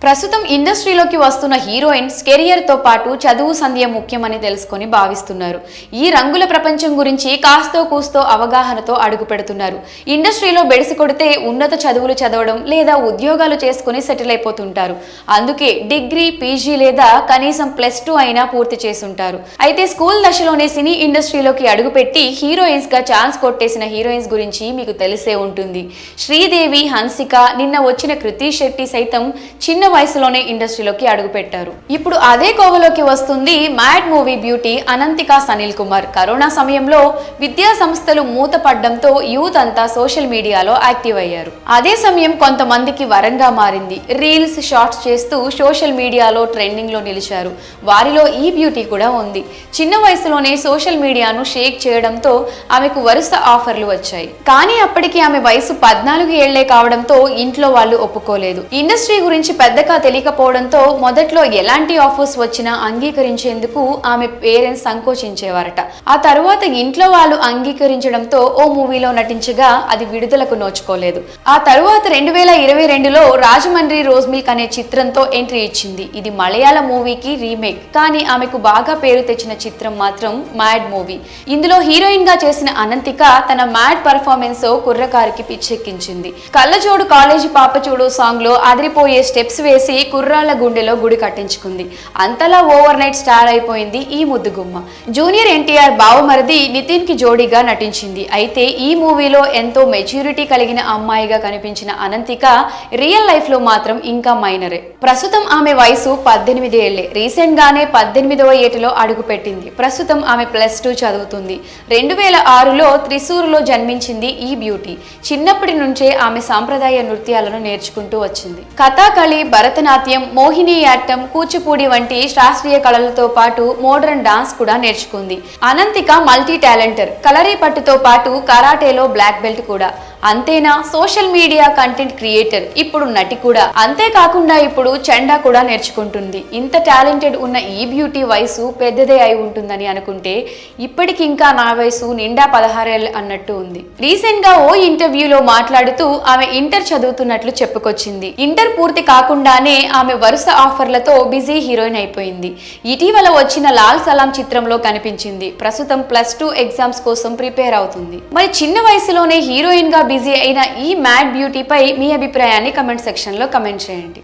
ప్రస్తుతం ఇండస్ట్రీలోకి వస్తున్న హీరోయిన్స్ కెరియర్ తో పాటు చదువు సంధ్య ముఖ్యమని తెలుసుకొని భావిస్తున్నారు. ఈ రంగుల ప్రపంచం గురించి కాస్తో కూస్తో అవగాహనతో అడుగు పెడుతున్నారు. ఇండస్ట్రీలో బెడిసి కొడితే ఉన్నత చదువులు చదవడం లేదా ఉద్యోగాలు చేసుకుని సెటిల్ అయిపోతుంటారు. అందుకే డిగ్రీ, పీజీ లేదా కనీసం +2 అయినా పూర్తి చేసుంటారు. అయితే స్కూల్ దశలోనే సినీ ఇండస్ట్రీలోకి అడుగుపెట్టి హీరోయిన్స్ గా ఛాన్స్ కొట్టేసిన హీరోయిన్స్ గురించి మీకు తెలిసే ఉంటుంది. శ్రీదేవి, హన్సిక, నిన్న వచ్చిన కృతి శెట్టి సైతం చిన్న వయసులోనే ఇండస్ట్రీలోకి అడుగుపెట్టారు. ఇప్పుడు అదే కోవలోకి వస్తుంది mad movie beauty Ananthika Sanil Kumar. Corona సమయంలో విద్యా సంస్థలు మూతపడ్డంతో యూత్ అంతా సోషల్ మీడియాలో యాక్టివ్ అయ్యారు. అదే సమయం కొంతమందికి వరంగా మారింది. రీల్స్, షార్ట్స్ చేస్తూ సోషల్ మీడియాలో ట్రెండింగ్ లో నిలిచారు. వారిలో ఈ బ్యూటీ కూడా ఉంది. చిన్న వయసులోనే సోషల్ మీడియాను షేక్ చేయడంతో ఆమెకు వరుస ఆఫర్లు వచ్చాయి. కానీ అప్పటికి ఆమె వయసు 14 ఏళ్లే కావడంతో ఇంట్లో వాళ్ళు ఒప్పుకోలేదు. ఇండస్ట్రీ గురించి పెద్దగా తెలియకపోవడంతో మొదట్లో ఎలాంటి ఆఫర్స్ వచ్చినా అంగీకరించేందుకు ఆమె పేరెంట్స్ సంకోచించేవారట. ఆ తరువాత ఇంట్లో వాళ్ళు అంగీకరించడంతో ఓ మూవీలో నటించగా అది విడుదలకు నోచుకోలేదు. ఆ తరువాత 2022లో రాజమండ్రి రోజ్ మిల్క్ అనే చిత్రంతో ఎంట్రీ ఇచ్చింది. ఇది మలయాళ మూవీకి రీమేక్. కానీ ఆమెకు బాగా పేరు తెచ్చిన చిత్రం మాత్రం మ్యాడ్ మూవీ. ఇందులో హీరోయిన్ గా చేసిన అనంతిక తన మ్యాడ్ పర్ఫార్మెన్స్ కుర్రకారికి పిచ్చెక్కించింది. కళ్ళజోడు కాలేజీ పాప చూడు సాంగ్ లో అదిరిపోయే స్టెప్స్ వేసి కుర్రాళ్ల గుండెలో గుడి కట్టించుకుంది. అంతలా ఓవర్ నైట్ స్టార్ అయిపోయింది ఈ ముద్దుగుమ్మ. జూనియర్ ఎన్టీఆర్ బావమరిది నితిన్ కి జోడీగా నటించింది. అయితే ఈ మూవీలో ఎంతో మెచ్యూరిటీ కలిగిన అమ్మాయిగా కనిపించిన అనంతిక రియల్ లైఫ్ లో మాత్రం ఇంకా మైనరే. ప్రస్తుతం ఆమె వయసు 18 ఏళ్లే. రీసెంట్ గానే 18వ ఏటలో అడుగు పెట్టింది. ప్రస్తుతం ఆమె +2 చదువుతుంది. 2006లో త్రిశూరులో జన్మించింది ఈ బ్యూటీ. చిన్నప్పటి నుంచే ఆమె సాంప్రదాయ నృత్యాలను నేర్చుకుంటూ వచ్చింది. కథాకళి, భరతనాట్యం, మోహినియాట్టం, కూచిపూడి వంటి శాస్త్రీయ కళలతో పాటు మోడర్న్ డాన్స్ కూడా నేర్చుకుంది. అనంతిక మల్టీ టాలెంటర్. కలరీ పట్టుతో పాటు కరాటేలో బ్లాక్ బెల్ట్ కూడా. అంతేనా, సోషల్ మీడియా కంటెంట్ క్రియేటర్, ఇప్పుడు నటి కూడా. అంతేకాకుండా ఇప్పుడు చెండా కూడా నేర్చుకుంటుంది. ఇంత టాలెంటెడ్ ఉన్న ఈ బ్యూటీ వయసు పెద్దదే అయి ఉంటుందని అనుకుంటే ఇప్పటికి ఇంకా నా వయసు నిండా 16 ఏళ్ళు అన్నట్టు ఉంది. రీసెంట్ గా ఓ ఇంటర్వ్యూలో మాట్లాడుతూ ఆమె ఇంటర్ చదువుతున్నట్లు చెప్పుకొచ్చింది. ఇంటర్ పూర్తి కాకుండానే ఆమె వరుస ఆఫర్లతో బిజీ హీరోయిన్ అయిపోయింది. ఇటీవల వచ్చిన లాల్ సలాం చిత్రంలో కనిపించింది. ప్రస్తుతం +2 ఎగ్జామ్స్ కోసం ప్రిపేర్ అవుతుంది. మరి చిన్న వయసులోనే హీరోయిన్ గా బిజీ అయిన ఈ మ్యాడ్ బ్యూటీపై మీ అభిప్రాయాన్ని కమెంట్ సెక్షన్ లో కమెంట్ చేయండి.